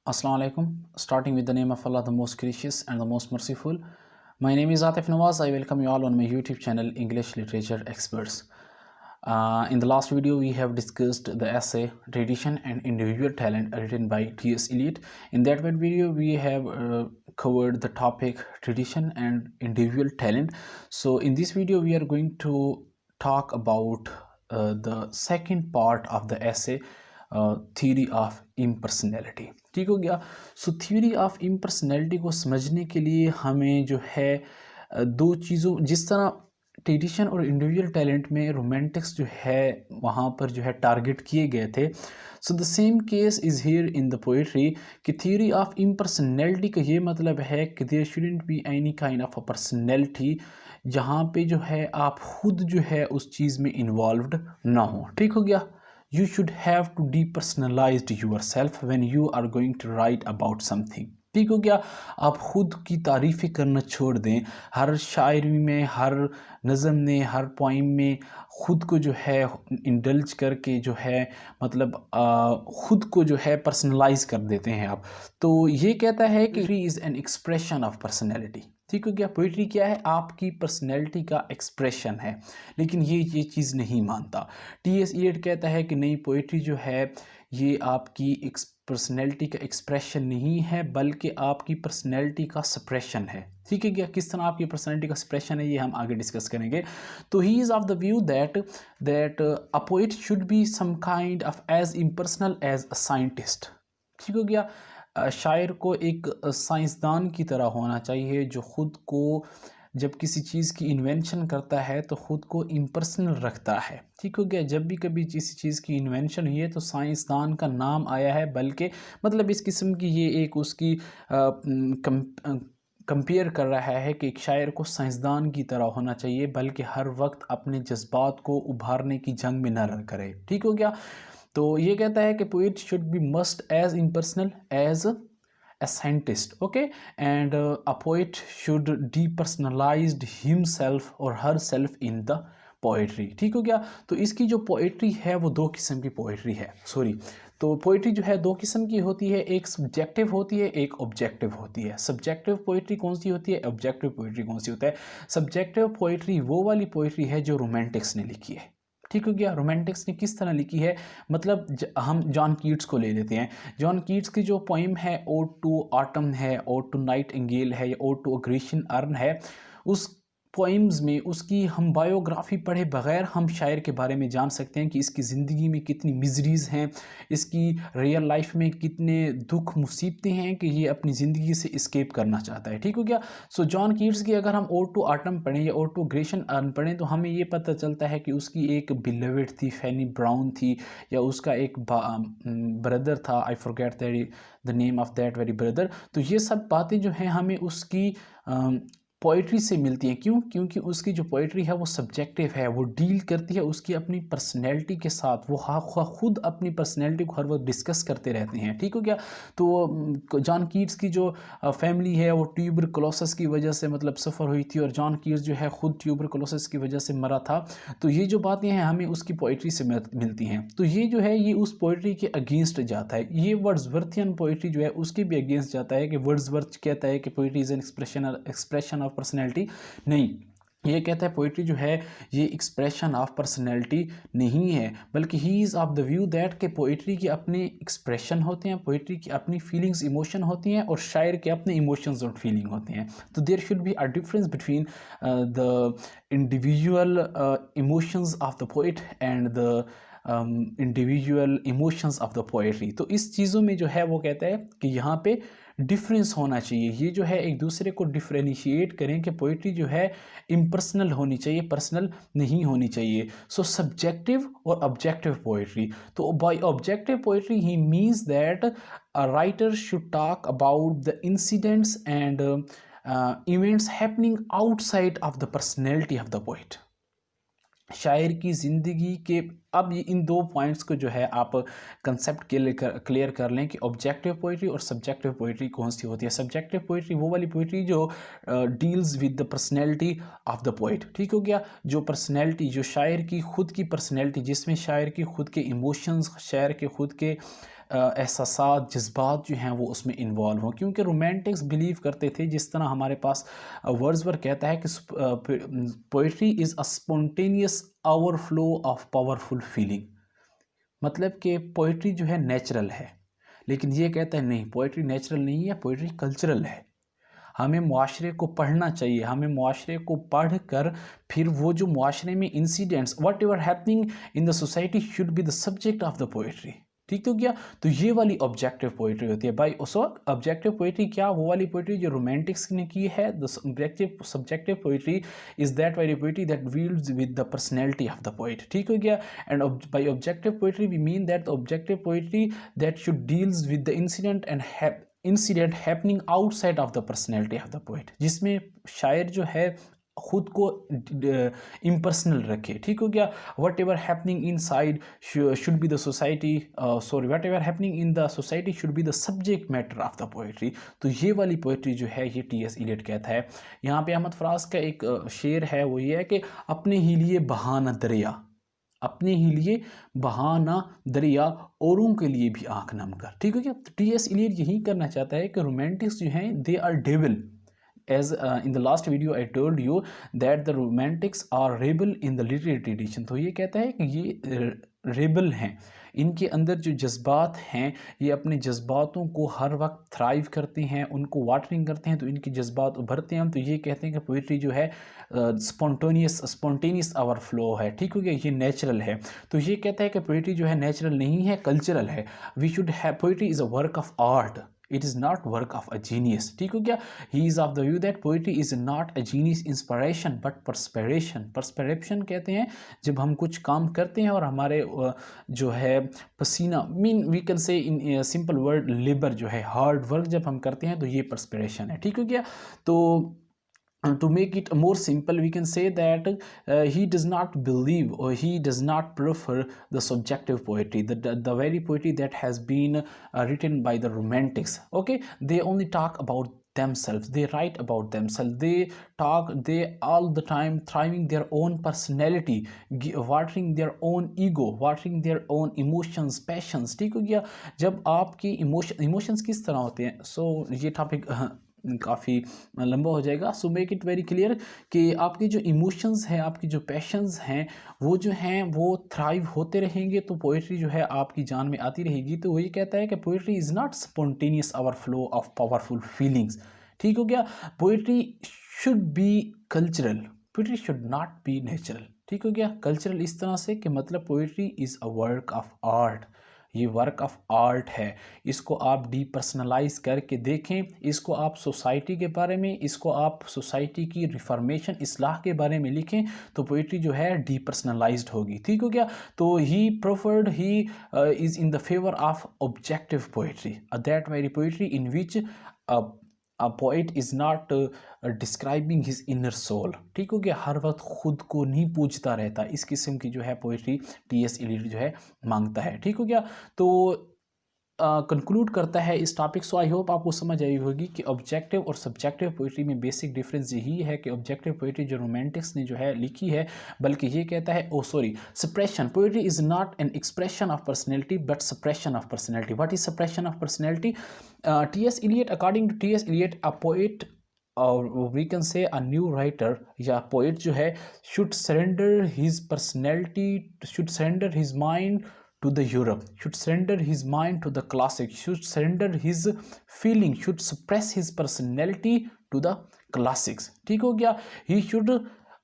Assalamu alaikum. Starting with the name of Allah, the most gracious and the most merciful. My name is Atif Nawaz. I welcome you all on my YouTube channel, English Literature Experts. In the last video, we have discussed the essay Tradition and Individual Talent written by T.S. Eliot. In that video, we have covered the topic Tradition and Individual Talent. So in this video, we are going to talk about the second part of the essay, theory of impersonality. ठीक हो गया। सो theory of impersonality को समझने के लिए हमें जो है दो चीज़ों, जिस तरह ट्रेडिशन और इंडिविजुअल टैलेंट में रोमांटिक्स जो है वहाँ पर जो है टारगेट किए गए थे, so the same case is here in the poetry कि थ्योरी ऑफ इम्पर्सनैलिटी का ये मतलब है कि there shouldn't be any kind of a personality जहाँ पे जो है आप खुद जो है उस चीज़ में इन्वॉल्व्ड ना हो। ठीक हो गया। You should have to depersonalize yourself when you are going to write about something। ठीक हो गया। आप खुद की तारीफ़ें करना छोड़ दें। हर शायरी में, हर नज़म में, हर पोइम में खुद को जो है इंडल्ज करके जो है मतलब खुद को जो है पर्सनलाइज कर देते हैं आप। तो ये कहता है कि poetry is an expression of personality. ठीक हो गया। पोइट्री क्या है? आपकी पर्सनैलिटी का एक्सप्रेशन है। लेकिन ये चीज़ नहीं मानता। टी.एस. एलियट कहता है कि नहीं, पोइट्री जो है ये आपकी पर्सनैलिटी का एक्सप्रेशन नहीं है बल्कि आपकी पर्सनैलिटी का सप्रेशन है। ठीक है क्या? किस तरह आपकी पर्सनैलिटी का सप्रेशन है ये हम आगे डिस्कस करेंगे। तो he is of the view that a poet should be some kind of as impersonal as a scientist. ठीक हो गया। शायर को एक साइंसदान की तरह होना चाहिए जो ख़ुद को जब किसी चीज़ की इन्वेंशन करता है तो ख़ुद को इम्पर्सनल रखता है। ठीक हो गया। जब भी कभी किसी चीज़ की इन्वेंशन हुई है तो साइंसदान का नाम आया है, बल्कि मतलब इस किस्म की ये एक उसकी कंपेयर कर रहा है कि एक शायर को साइंसदान की तरह होना चाहिए, बल्कि हर वक्त अपने जज्बात को उभारने की जंग में न करे। ठीक हो गया। तो ये कहता है कि poet should be must as impersonal as a scientist, okay, and a poet should depersonalize himself or herself in the poetry. ठीक हो गया। तो इसकी जो पोइट्री है वो दो किस्म की पोइट्री है। तो पोइट्री जो है दो किस्म की होती है, एक सब्जेक्टिव होती है, एक ऑब्जेक्टिव होती है। सब्जेक्टिव पोइट्री कौन सी होती है, ऑब्जेक्टिव पोइट्री कौन सी होता है? सब्जेक्टिव पोइट्री वो वाली पोइट्री है जो रोमांटिक्स ने लिखी है। ठीक हो गया। रोमांटिक्स ने किस तरह लिखी है? मतलब हम जॉन कीट्स को ले लेते हैं। जॉन कीट्स की जो पोइम है ओड टू ऑटम है, ओड टू नाइटिंगेल है, या ओड टू ग्रेशियन अर्न है, उस पोइम्स में उसकी हम बायोग्राफी पढ़े बगैर हम शायर के बारे में जान सकते हैं कि इसकी ज़िंदगी में कितनी मिजरीज़ हैं, इसकी रियल लाइफ में कितने दुख मुसीबतें हैं कि ये अपनी ज़िंदगी से इस्केप करना चाहता है। ठीक हो गया। सो जॉन कीट्स की अगर हम ओड टू ऑटम पढ़ें या ओड टू ग्रेशियन अर्न पढ़ें तो हमें ये पता चलता है कि उसकी एक बिलवेड थी, फैनी ब्राउन थी, या उसका एक ब्रदर था, I forget the name of that very brother. तो ये सब बातें जो हैं हमें उसकी पोइट्री से मिलती हैं। क्यों? क्योंकि उसकी जो पोइट्री है वो सब्जेक्टिव है, वो डील करती है उसकी अपनी पर्सनैलिटी के साथ। वो खुद अपनी पर्सनैलिटी को हर वक्त डिस्कस करते रहते हैं। ठीक हो गया। तो जॉन कीट्स की जो फैमिली है वो ट्यूबरकुलोसिस की वजह से मतलब सफ़र हुई थी, और जॉन कीट्स जो है ख़ुद ट्यूबरकुलोसिस की वजह से मरा था। तो ये जो बातें हैं हमें उसकी पोइट्री से मिलती हैं। तो ये जो है ये उस पोइट्री के अगेंस्ट जाता है। ये वर्ड्सवर्थियन पोइट्री जो है उसके भी अगेंस्ट जाता है कि वर्ड्सवर्थ कहता है कि poetry is an expression of personality. नहीं, ये कहता है पोइट्री जो है ये एक्सप्रेशन ऑफ पर्सनैलिटी नहीं है, बल्कि ही is of the view that के पोइट्री के अपने एक्सप्रेशन होते हैं, पोइट्री की अपनी फीलिंग्स इमोशन होती हैं, और शायर के अपने इमोशंस और फीलिंग होते हैं। तो there should be a difference between the individual emotions of the poet and the individual emotions of the poetry. तो इस चीज़ों में जो है वो कहता है कि यहाँ पे डिफरेंस होना चाहिए। ये जो है एक दूसरे को डिफ्रेंशिएट करें कि पोइट्री जो है इम्पर्सनल होनी चाहिए, पर्सनल नहीं होनी चाहिए। सो सब्जेक्टिव और ऑब्जेक्टिव पोइट्री। तो bye objective poetry he means that a writer should talk about the incidents and events happening outside of the personality of the poet. शायर की ज़िंदगी के अब ये इन दो पॉइंट्स को जो है आप कंसेप्ट क्लियर कर लें कि ऑब्जेक्टिव पोइट्री और सब्जेक्टिव पोइट्री कौन सी होती है। सब्जेक्टिव पोइट्री वो वाली पोइट्री जो deals with the personality of the poet. ठीक हो गया। जो पर्सनैलिटी, जो शायर की खुद की पर्सनैलिटी, जिसमें शायर की खुद के इमोशंस, शायर के खुद के एहसासात जज्बात जो हैं वो उसमें इन्वॉल्व हों, क्योंकि रोमांटिक्स बिलीव करते थे, जिस तरह हमारे पास वर्ड्सवर्थ कहता है कि poetry is a spontaneous overflow of powerful feeling. मतलब कि पोइट्री जो है नेचुरल है, लेकिन ये कहता है नहीं, पोइट्री नेचुरल नहीं है, पोइट्री कल्चरल है। हमें मुआशरे को पढ़ना चाहिए, हमें मुआशरे को पढ़ कर फिर वो जो मुआशरे में incidents what ever happening in the society should be the subject of the poetry. ठीक तो क्या, तो ये वाली ऑब्जेक्टिव पोइट्री होती है भाई। उस वक्त ऑब्जेक्टिव पोइट्री क्या, वो वाली पोइट्री जो रोमांटिक्स ने की है। The subjective poetry is that वाली poetry that deals with the personality of the poet. ठीक हो गया। And by objective poetry we mean that the objective poetry that should deals with the incident and incident happening outside of the personality of the poet, जिसमें शायर जो है खुद को impersonal रखे। ठीक हो गया। What ever happening in side should be the society, sorry, what ever happening in the society should be the subject matter of the poetry. तो ये वाली पोइट्री जो है ये टी.एस. इलियट कहता है। यहाँ पे अहमद फराज का एक शेर है, वो ये है कि अपने ही लिए बहाना दरिया, अपने ही लिए बहाना दरिया, औरों के लिए भी आंख नम कर। ठीक है क्या। टी.एस. इलियट यही करना चाहता है कि रोमांटिक्स जो हैं they are devil. As in the last video I told you that the romantics are rebel in the literary tradition। तो ये कहता है कि ये रेबल हैं, इनके अंदर जो जज्बात हैं ये अपने जज्बातों को हर वक्त थ्राइव करते हैं, उनको वाटरिंग करते हैं, तो इनके जज्बात उभरते हैं। तो ये कहते हैं कि पोइट्री जो है स्पॉन्टेनियस आवर फ्लो है। ठीक हो गया, ये नेचुरल है। तो ये कहता है कि पोइट्री जो है नेचुरल नहीं है, कल्चरल है। We should have, poetry is a work of art, it is not work of a genius. ठीक हो गया। He is of the view that poetry is not a genius inspiration but perspiration. Perspiration कहते हैं जब हम कुछ काम करते हैं और हमारे जो है पसीना, मीन वी कैन से इन सिंपल वर्ड लेबर जो है, हार्ड वर्क जब हम करते हैं तो ये परस्पिरेशन है। ठीक हो गया। तो to make it more simple we can say that he does not believe or he does not prefer the subjective poetry, the very poetry that has been written by the romantics. Okay, they only talk about themselves, they write about themselves, they talk, they all the time thriving their own personality, watering their own ego, watering their own emotions, passions। ठीक हो गया। जब आपकी emotions किस तरह होते हैं, सो ये टॉपिक काफ़ी लंबा हो जाएगा। So make it very clear कि आपके जो इमोशंस हैं, आपकी जो पैशंस हैं, वो जो हैं वो थ्राइव होते रहेंगे, तो पोइट्री जो है आपकी जान में आती रहेगी। तो वही कहता है कि poetry is not spontaneous overflow of powerful feelings. ठीक हो गया। Poetry should be cultural, poetry should not be natural. ठीक हो गया। कल्चरल इस तरह से कि मतलब poetry is a work of art, ये वर्क ऑफ आर्ट है। इसको आप डीपर्सनलाइज करके देखें, इसको आप सोसाइटी के बारे में, इसको आप सोसाइटी की रिफॉर्मेशन, इस्लाह के बारे में लिखें, तो पोइट्री जो है डीपर्सनलाइज्ड होगी। ठीक हो गया। तो he preferred, he is in the favour of objective poetry, that very poetry in which a poet is not describing his inner soul। ठीक हो गया। हर वक्त खुद को नहीं पूछता रहता, इस किस्म की जो है पोइट्री टी.एस. इलियट जो है मांगता है। ठीक हो गया। तो कंक्लूड करता है इस टॉपिक। सो आई होप आपको समझ आई होगी कि ऑब्जेक्टिव और सब्जेक्टिव पोइट्री में बेसिक डिफरेंस यही है कि ऑब्जेक्टिव पोइट्री जो रोमांटिक्स ने जो है लिखी है, बल्कि ये कहता है suppression, poetry is not an expression of personality but suppression of personality. What is suppression of personality? T S. Eliot, according to T S. Eliot, a poet or we can say a new writer या poet जो है should surrender his personality, should surrender his mind to the Europe, should surrender his mind to the classics, should surrender his feeling, should suppress his personality to the classics। ठीक हो गया। he should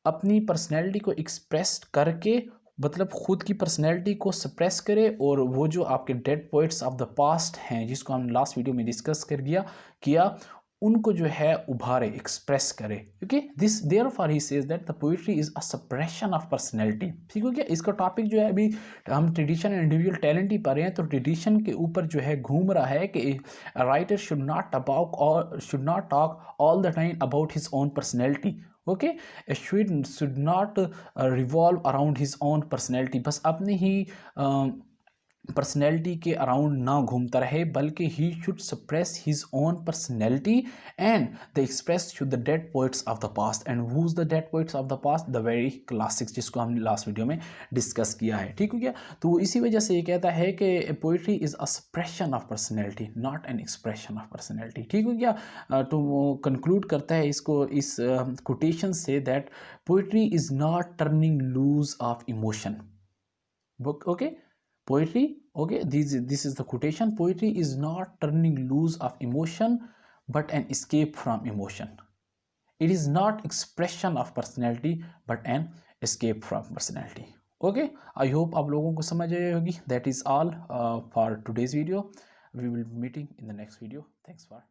अपनी personality को express करके, मतलब खुद की personality को सप्रेस करे, और वो जो आपके dead poets of the past हैं, जिसको हमने लास्ट वीडियो में डिस्कस किया, उनको जो है उभारे, एक्सप्रेस करे। Okay, this therefore he says that the poetry is a suppression of personality. ठीक हो गया। इसका टॉपिक जो है, अभी हम ट्रेडिशन एंड इंडिविजुअल टैलेंट ही पढ़ रहे हैं, तो ट्रेडिशन के ऊपर जो है घूम रहा है कि writer should not talk all the time about his own personality. Okay, should not revolve around his own personality, बस अपने ही पर्सनैलिटी के अराउंड ना घूमता रहे, बल्कि he should suppress his own personality and the express to the dead poets of the past. And whose the dead poets of the past? The very classics, जिसको हमने last video में discuss किया है। ठीक हो गया? तो इसी वजह से ये कहता है कि poetry is a suppression of personality, not an expression of personality. ठीक हो गया? तो वो कंक्लूड करता है इसको इस कोटेशन से, that poetry is not turning loose of emotion. Okay, poetry, okay, this is the quotation: poetry is not turning loose of emotion but an escape from emotion. It is not expression of personality but an escape from personality. Okay, I hope आप लोगों को समझ आई होगी. That is all for today's video. We will be meeting in the next video. Thanks for